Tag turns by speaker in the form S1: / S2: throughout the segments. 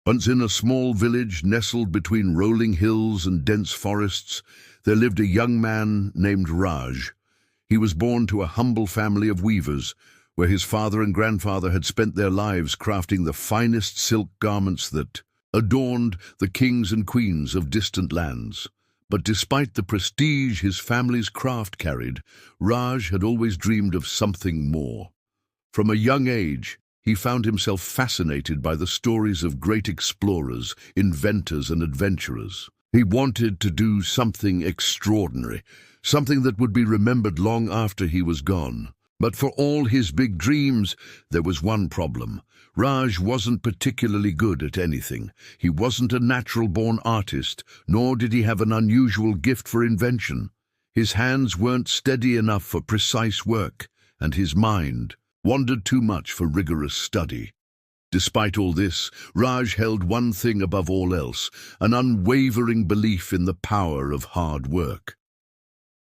S1: Once in a small village nestled between rolling hills and dense forests, there lived a young man named Raj. He was born to a humble family of weavers, where his father and grandfather had spent their lives crafting the finest silk garments that adorned the kings and queens of distant lands. But despite the prestige his family's craft carried, Raj had always dreamed of something more. From a young age, he found himself fascinated by the stories of great explorers, inventors, and adventurers. He wanted to do something extraordinary, something that would be remembered long after he was gone. But for all his big dreams, there was one problem. Raj wasn't particularly good at anything. He wasn't a natural-born artist, nor did he have an unusual gift for invention. His hands weren't steady enough for precise work, and his mind wandered too much for rigorous study. Despite all this, Raj held one thing above all else, an unwavering belief in the power of hard work.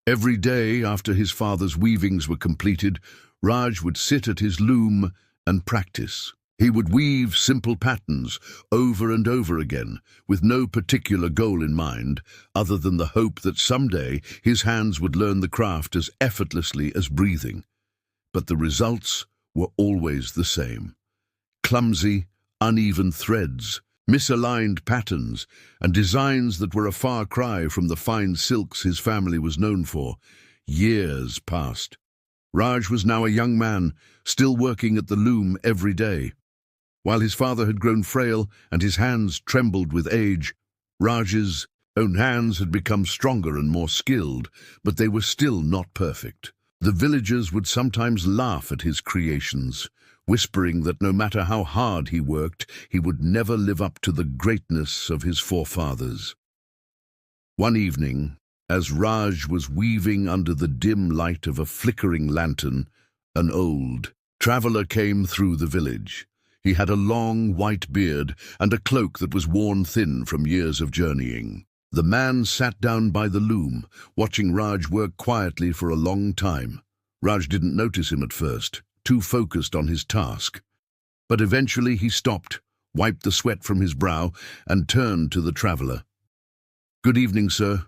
S1: Every day after his father's weavings were completed, Raj would sit at his loom and practice. He would weave simple patterns over and over again, with no particular goal in mind, other than the hope that someday his hands would learn the craft as effortlessly as breathing. But the results were always the same. Clumsy, uneven threads, misaligned patterns, and designs that were a far cry from the fine silks his family was known for. Years passed. Raj was now a young man, still working at the loom every day. While his father had grown frail and his hands trembled with age, Raj's own hands had become stronger and more skilled, but they were still not perfect. The villagers would sometimes laugh at his creations, whispering that no matter how hard he worked, he would never live up to the greatness of his forefathers. One evening, as Raj was weaving under the dim light of a flickering lantern, an old traveler came through the village. He had a long white beard and a cloak that was worn thin from years of journeying. The man sat down by the loom, watching Raj work quietly for a long time. Raj didn't notice him at first, too focused on his task. But eventually he stopped, wiped the sweat from his brow, and turned to the traveler. "Good evening, sir.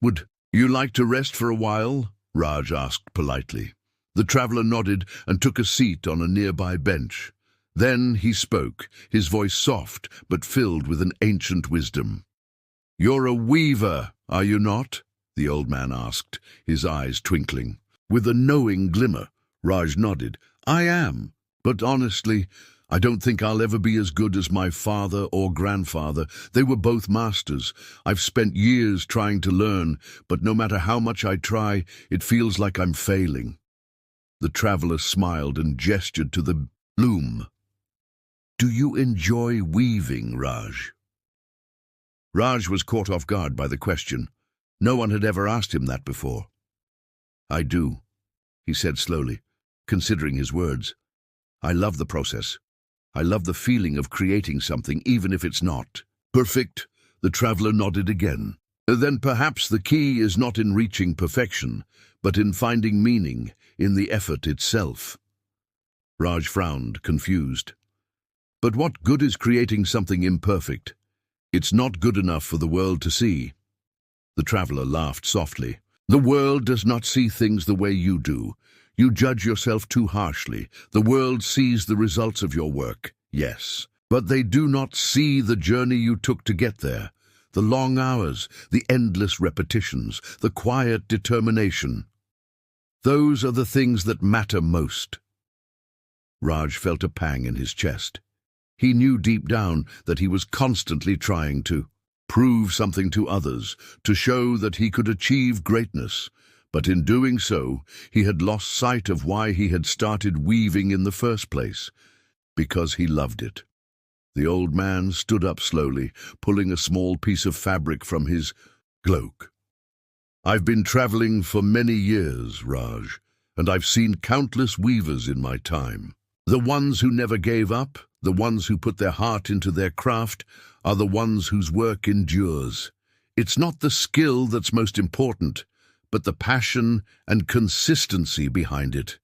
S1: Would you like to rest for a while?" Raj asked politely. The traveler nodded and took a seat on a nearby bench. Then he spoke, his voice soft but filled with an ancient wisdom. "You're a weaver, are you not?" the old man asked, his eyes twinkling. With a knowing glimmer, Raj nodded. "I am, but honestly, I don't think I'll ever be as good as my father or grandfather. They were both masters. I've spent years trying to learn, but no matter how much I try, it feels like I'm failing." The traveler smiled and gestured to the loom. "Do you enjoy weaving, Raj?" Raj was caught off guard by the question. No one had ever asked him that before. "I do," he said slowly, considering his words. "I love the process. I love the feeling of creating something, even if it's not perfect." The traveler nodded again. "Then perhaps the key is not in reaching perfection, but in finding meaning in the effort itself." Raj frowned, confused. "But what good is creating something imperfect? It's not good enough for the world to see." The traveler laughed softly. "The world does not see things the way you do. You judge yourself too harshly. The world sees the results of your work, yes, but they do not see the journey you took to get there, the long hours, the endless repetitions, the quiet determination. Those are the things that matter most." Raj felt a pang in his chest. He knew deep down that he was constantly trying to prove something to others, to show that he could achieve greatness. But in doing so, he had lost sight of why he had started weaving in the first place, because he loved it. The old man stood up slowly, pulling a small piece of fabric from his cloak. "I've been traveling for many years, Raj, and I've seen countless weavers in my time. The ones who never gave up, the ones who put their heart into their craft, are the ones whose work endures. It's not the skill that's most important, but the passion and consistency behind it.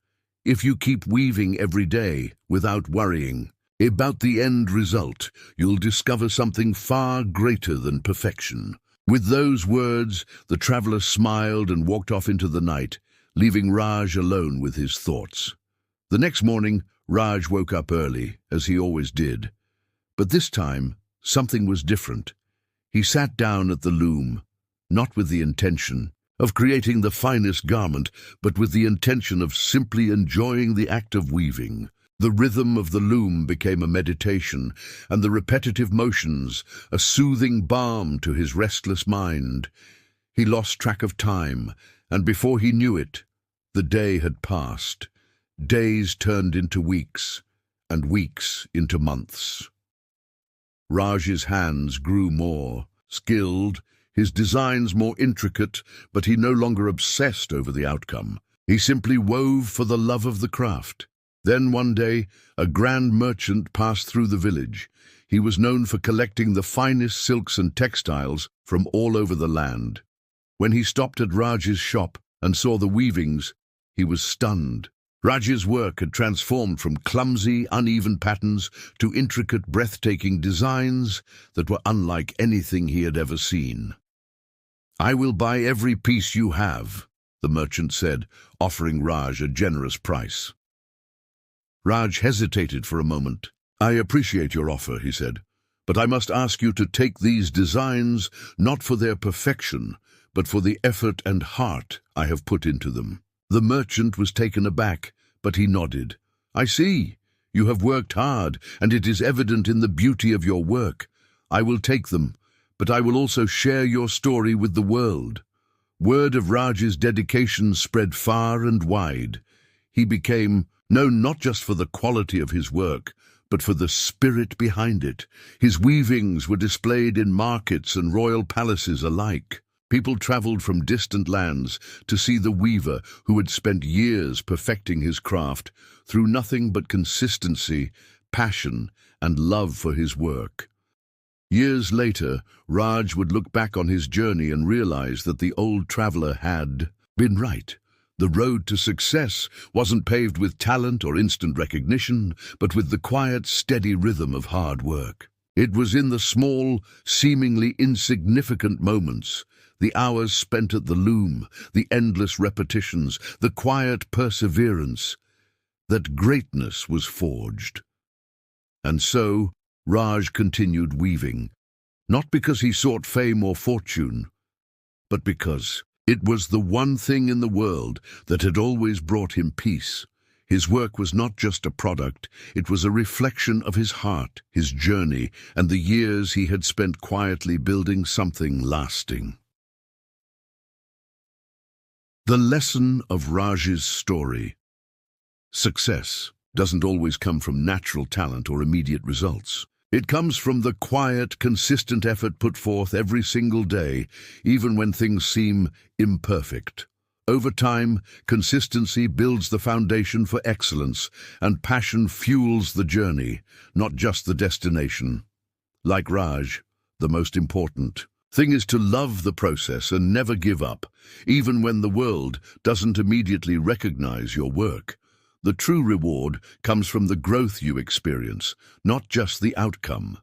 S1: If you keep weaving every day without worrying, About the end result, you'll discover something far greater than perfection. With those words, the traveler smiled and walked off into the night, leaving Raj alone with his thoughts. The next morning, Raj woke up early, as he always did. But this time, something was different. He sat down at the loom, not with the intention of creating the finest garment, but with the intention of simply enjoying the act of weaving. The rhythm of the loom became a meditation, and the repetitive motions a soothing balm to his restless mind. He lost track of time, and before he knew it, the day had passed. Days turned into weeks, and weeks into months. Raj's hands grew more skilled, his designs more intricate, but he no longer obsessed over the outcome. He simply wove for the love of the craft. Then one day, a grand merchant passed through the village. He was known for collecting the finest silks and textiles from all over the land. When he stopped at Raj's shop and saw the weavings, he was stunned. Raj's work had transformed from clumsy, uneven patterns to intricate, breathtaking designs that were unlike anything he had ever seen. "I will buy every piece you have," the merchant said, offering Raj a generous price. Raj hesitated for a moment. "I appreciate your offer," he said, "but I must ask you to take these designs not for their perfection, but for the effort and heart I have put into them." The merchant was taken aback, but he nodded. "I see. You have worked hard, and it is evident in the beauty of your work. I will take them, but I will also share your story with the world." Word of Raj's dedication spread far and wide. He became known not just for the quality of his work, but for the spirit behind it. His weavings were displayed in markets and royal palaces alike. People traveled from distant lands to see the weaver who had spent years perfecting his craft through nothing but consistency, passion, and love for his work. Years later, Raj would look back on his journey and realize that the old traveler had been right. The road to success wasn't paved with talent or instant recognition, but with the quiet, steady rhythm of hard work. It was in the small, seemingly insignificant moments, the hours spent at the loom, the endless repetitions, the quiet perseverance, that greatness was forged. And so, Raj continued weaving, not because he sought fame or fortune, but because it was the one thing in the world that had always brought him peace. His work was not just a product, it was a reflection of his heart, his journey, and the years he had spent quietly building something lasting. The lesson of Raj's story. Success doesn't always come from natural talent or immediate results. It comes from the quiet, consistent effort put forth every single day, even when things seem imperfect. Over time, consistency builds the foundation for excellence, and passion fuels the journey, not just the destination. Like Raj, the most important thing is to love the process and never give up, even when the world doesn't immediately recognize your work. The true reward comes from the growth you experience, not just the outcome.